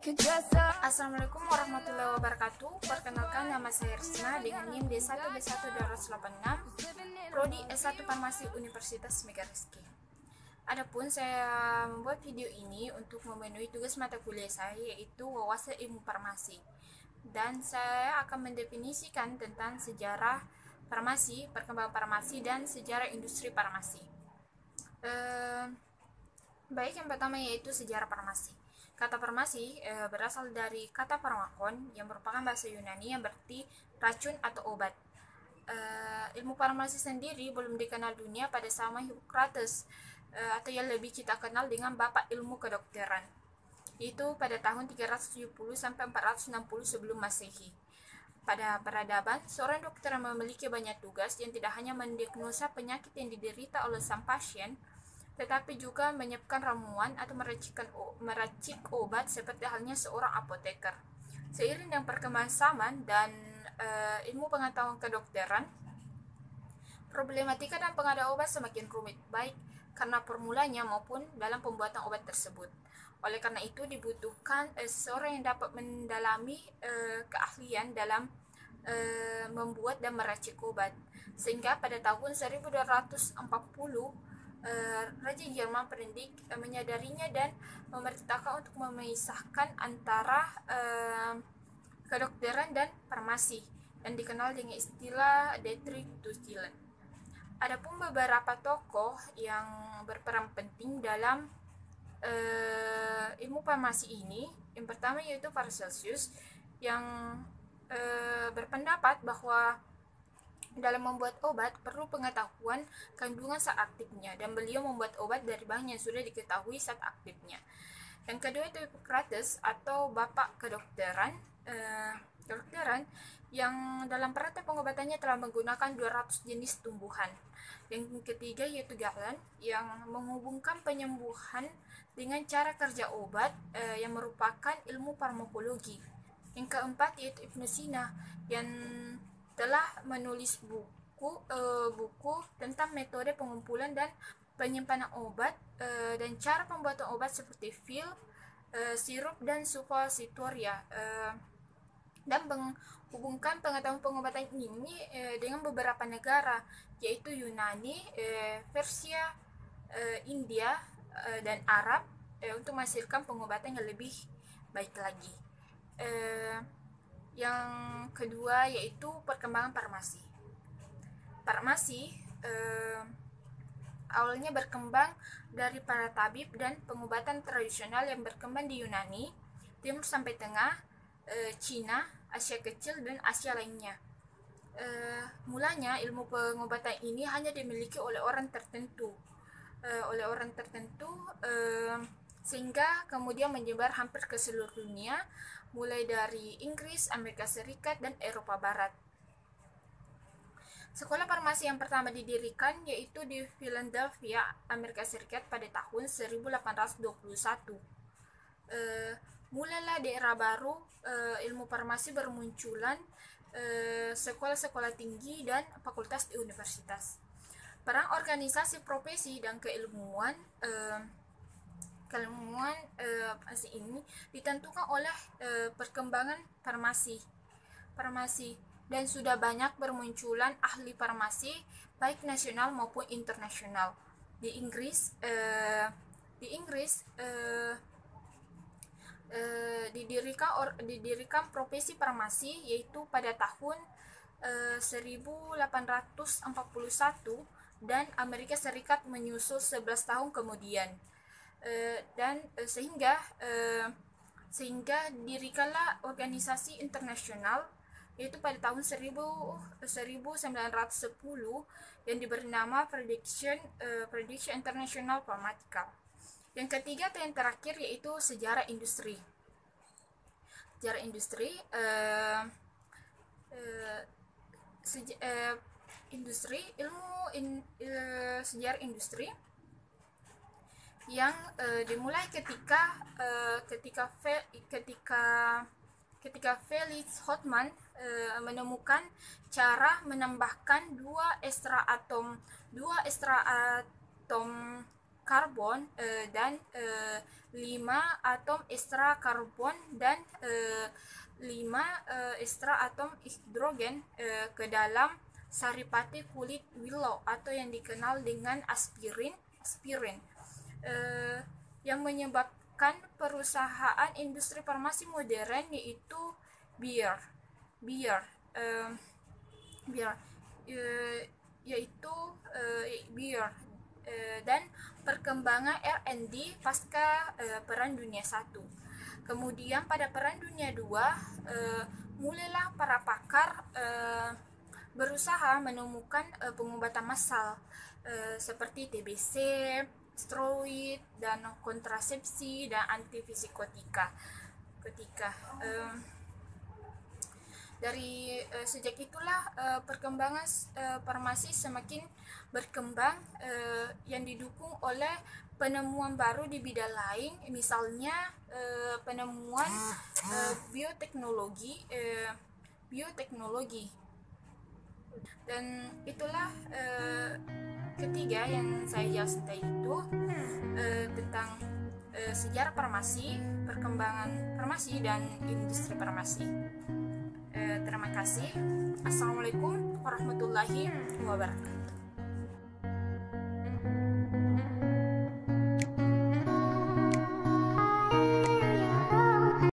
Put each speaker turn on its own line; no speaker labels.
Assalamualaikum warahmatullahi wabarakatuh. Perkenalkan, nama saya Risna dengan NIM D1B1-286, Prodi S1 Farmasi Universitas Megariski. Adapun saya membuat video ini untuk memenuhi tugas mata kuliah saya, yaitu wawasan ilmu farmasi. Dan saya akan mendefinisikan tentang sejarah farmasi, perkembangan farmasi, dan sejarah industri farmasi. Baik, yang pertama yaitu sejarah farmasi. Kata farmasi berasal dari kata farmakon yang merupakan bahasa Yunani yang berarti racun atau obat. Ilmu farmasi sendiri belum dikenal dunia pada zaman Hippocrates, atau yang lebih kita kenal dengan Bapak Ilmu Kedokteran, itu pada tahun 370 sampai 460 sebelum Masehi. Pada peradaban, seorang dokter memiliki banyak tugas yang tidak hanya mendiagnosa penyakit yang diderita oleh sang pasien, tetapi juga menyiapkan ramuan atau meracik obat seperti halnya seorang apoteker. Seiring dengan perkembangan zaman dan ilmu pengetahuan kedokteran, problematika dan pengadaan obat semakin rumit, baik karena formulanya maupun dalam pembuatan obat tersebut. Oleh karena itu dibutuhkan seseorang yang dapat mendalami keahlian dalam membuat dan meracik obat. Sehingga pada tahun 1240 Raja Jerman Prendik menyadarinya dan memerintahkan untuk memisahkan antara kedokteran dan farmasi yang dikenal dengan istilah Dietrich-Tuchel. Adapun beberapa tokoh yang berperan penting dalam ilmu farmasi ini, yang pertama yaitu Paracelsus yang berpendapat bahwa dalam membuat obat perlu pengetahuan kandungan saat aktifnya, dan beliau membuat obat dari bahan yang sudah diketahui saat aktifnya. Yang kedua itu Hippocrates atau Bapak Kedokteran, yang dalam praktek pengobatannya telah menggunakan 200 jenis tumbuhan. Yang ketiga yaitu Galen yang menghubungkan penyembuhan dengan cara kerja obat yang merupakan ilmu farmakologi. Yang keempat yaitu Ibnu Sina yang telah menulis buku tentang metode pengumpulan dan penyimpanan obat dan cara pembuatan obat seperti pil, sirup, dan suppositoria, dan menghubungkan pengetahuan pengobatan ini dengan beberapa negara, yaitu Yunani, Persia, India, dan Arab, untuk menghasilkan pengobatan yang lebih baik lagi. Yang kedua yaitu perkembangan farmasi. Farmasi awalnya berkembang dari para tabib dan pengobatan tradisional yang berkembang di Yunani, Timur sampai Tengah, Cina, Asia Kecil, dan Asia lainnya. Mulanya ilmu pengobatan ini hanya dimiliki oleh orang tertentu, sehingga kemudian menyebar hampir ke seluruh dunia, mulai dari Inggris, Amerika Serikat, dan Eropa Barat. Sekolah farmasi yang pertama didirikan yaitu di Philadelphia, Amerika Serikat pada tahun 1821. Mulailah di era baru ilmu farmasi bermunculan sekolah-sekolah tinggi dan fakultas di universitas. Peran organisasi profesi dan keilmuan ini ditentukan oleh perkembangan farmasi, dan sudah banyak bermunculan ahli farmasi baik nasional maupun internasional. Di Inggris didirikan profesi farmasi yaitu pada tahun 1841, dan Amerika Serikat menyusul 11 tahun kemudian. Sehingga dirikanlah organisasi internasional yaitu pada tahun 1910 yang diberi nama Prediction International Pharmaceutical. Yang ketiga atau yang terakhir yaitu sejarah industri. Sejarah industri yang dimulai ketika Felix Hoffmann menemukan cara menambahkan dua ekstra atom karbon dan 5 atom ekstra karbon dan 5 ekstra atom hidrogen ke dalam saripati kulit willow atau yang dikenal dengan aspirin yang menyebabkan perusahaan industri farmasi modern yaitu Bayer dan perkembangan R&D pasca Perang Dunia I. Kemudian pada Perang Dunia II mulailah para pakar berusaha menemukan pengobatan massal seperti TBC, steroid, dan kontrasepsi dan antipsikotika. Dari sejak itulah perkembangan farmasi semakin berkembang yang didukung oleh penemuan baru di bidang lain, misalnya penemuan bioteknologi dan itulah ketiga yang saya jelaskan itu tentang sejarah farmasi, perkembangan farmasi dan industri farmasi. Terima kasih. Assalamualaikum warahmatullahi wabarakatuh.